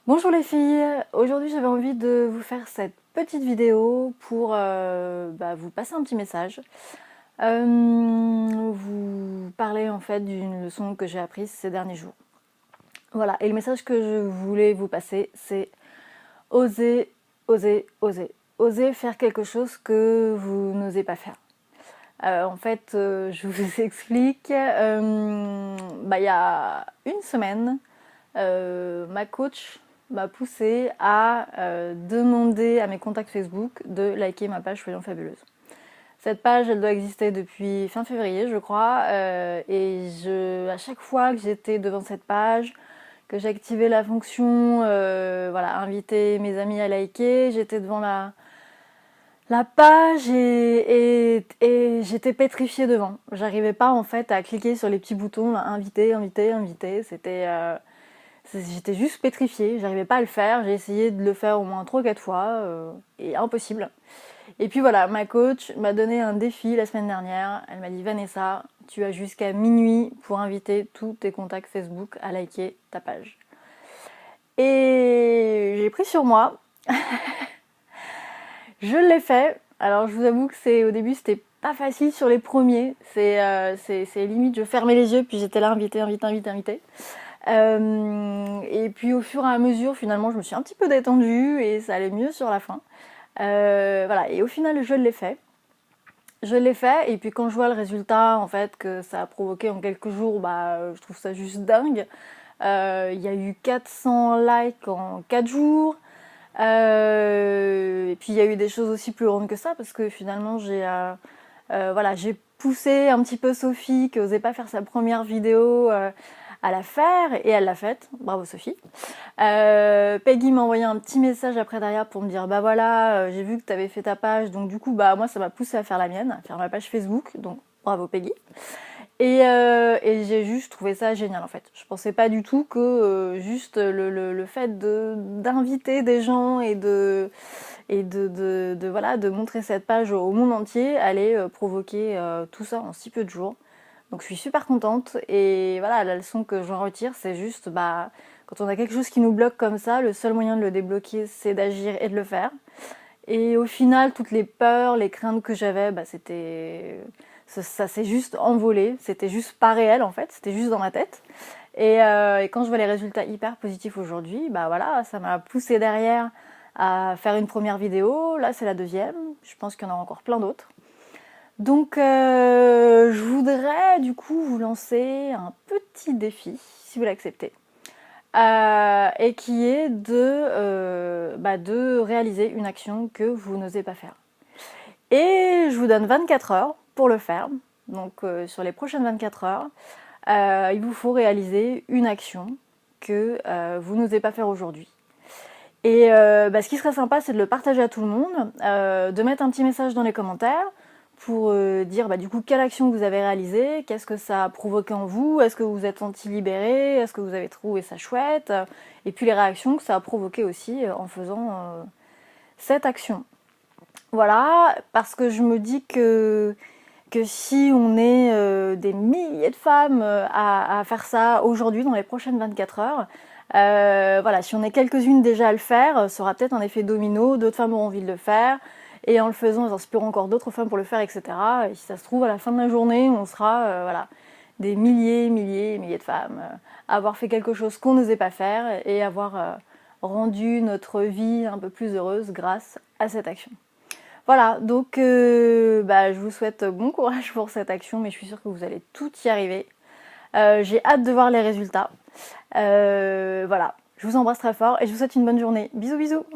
Bonjour les filles, aujourd'hui j'avais envie de vous faire cette petite vidéo pour vous passer un petit message. Vous parler en fait d'une leçon que j'ai apprise ces derniers jours. Voilà, et le message que je voulais vous passer, c'est oser, oser, oser. Oser faire quelque chose que vous n'osez pas faire. Je vous explique. Il y a une semaine, ma coach m'a poussée à demander à mes contacts Facebook de liker ma page Soyons Fabuleuses. Cette page, elle doit exister depuis fin février, je crois, à chaque fois que j'étais devant cette page, que j'activais la fonction, inviter mes amis à liker, j'étais devant la page et j'étais pétrifiée devant. J'arrivais pas en fait à cliquer sur les petits boutons, là, inviter, inviter, inviter. J'étais juste pétrifiée, j'arrivais pas à le faire. J'ai essayé de le faire au moins 3 ou 4 fois et impossible. Et puis voilà, ma coach m'a donné un défi la semaine dernière. Elle m'a dit Vanessa, tu as jusqu'à minuit pour inviter tous tes contacts Facebook à liker ta page. Et j'ai pris sur moi. Je l'ai fait. Alors je vous avoue que au début c'était pas facile sur les premiers. C'est limite je fermais les yeux puis j'étais là invité, invité, invité, invité. Et puis au fur et à mesure finalement je me suis un petit peu détendue et ça allait mieux sur la fin. Voilà, et au final je l'ai fait. Je l'ai fait et puis quand je vois le résultat en fait que ça a provoqué en quelques jours, je trouve ça juste dingue. Il y a eu 400 likes en 4 jours. Et puis il y a eu des choses aussi plus grandes que ça parce que finalement j'ai poussé un petit peu Sophie qui osait pas faire sa première vidéo à la faire et elle l'a faite. Bravo Sophie. Peggy m'a envoyé un petit message après derrière pour me dire bah voilà j'ai vu que tu avais fait ta page donc du coup moi ça m'a poussé à faire la mienne, à faire ma page Facebook donc bravo Peggy. Et j'ai juste trouvé ça génial en fait. Je pensais pas du tout que juste le fait d'inviter des gens de montrer cette page au monde entier allait provoquer tout ça en si peu de jours. Donc je suis super contente et voilà, la leçon que j'en retire c'est juste quand on a quelque chose qui nous bloque comme ça, le seul moyen de le débloquer c'est d'agir et de le faire. Et au final, toutes les peurs, les craintes que j'avais, ça s'est juste envolé. C'était juste pas réel en fait, c'était juste dans ma tête. Et quand je vois les résultats hyper positifs aujourd'hui, voilà, ça m'a poussé derrière à faire une première vidéo. Là, c'est la deuxième. Je pense qu'il y en aura encore plein d'autres. Donc, je voudrais du coup vous lancer un petit défi, si vous l'acceptez. Et qui est de réaliser une action que vous n'osez pas faire. Et je vous donne 24 heures pour le faire. Donc sur les prochaines 24 heures, il vous faut réaliser une action que vous n'osez pas faire aujourd'hui. Et ce qui serait sympa, c'est de le partager à tout le monde, de mettre un petit message dans les commentaires pour dire du coup quelle action vous avez réalisée, qu'est-ce que ça a provoqué en vous, est-ce que vous vous êtes senti libéré, est-ce que vous avez trouvé ça chouette, et puis les réactions que ça a provoqué aussi en faisant cette action. Voilà, parce que je me dis que si on est des milliers de femmes à faire ça aujourd'hui dans les prochaines 24 heures, si on est quelques-unes déjà à le faire, ça aura peut-être un effet domino, d'autres femmes auront envie de le faire, et en le faisant, elles inspireront encore d'autres femmes pour le faire, etc. Et si ça se trouve, à la fin de la journée, on sera des milliers, milliers, milliers de femmes à avoir fait quelque chose qu'on n'osait pas faire et avoir rendu notre vie un peu plus heureuse grâce à cette action. Voilà, donc je vous souhaite bon courage pour cette action, mais je suis sûre que vous allez tout y arriver. J'ai hâte de voir les résultats. Voilà, je vous embrasse très fort et je vous souhaite une bonne journée. Bisous bisous.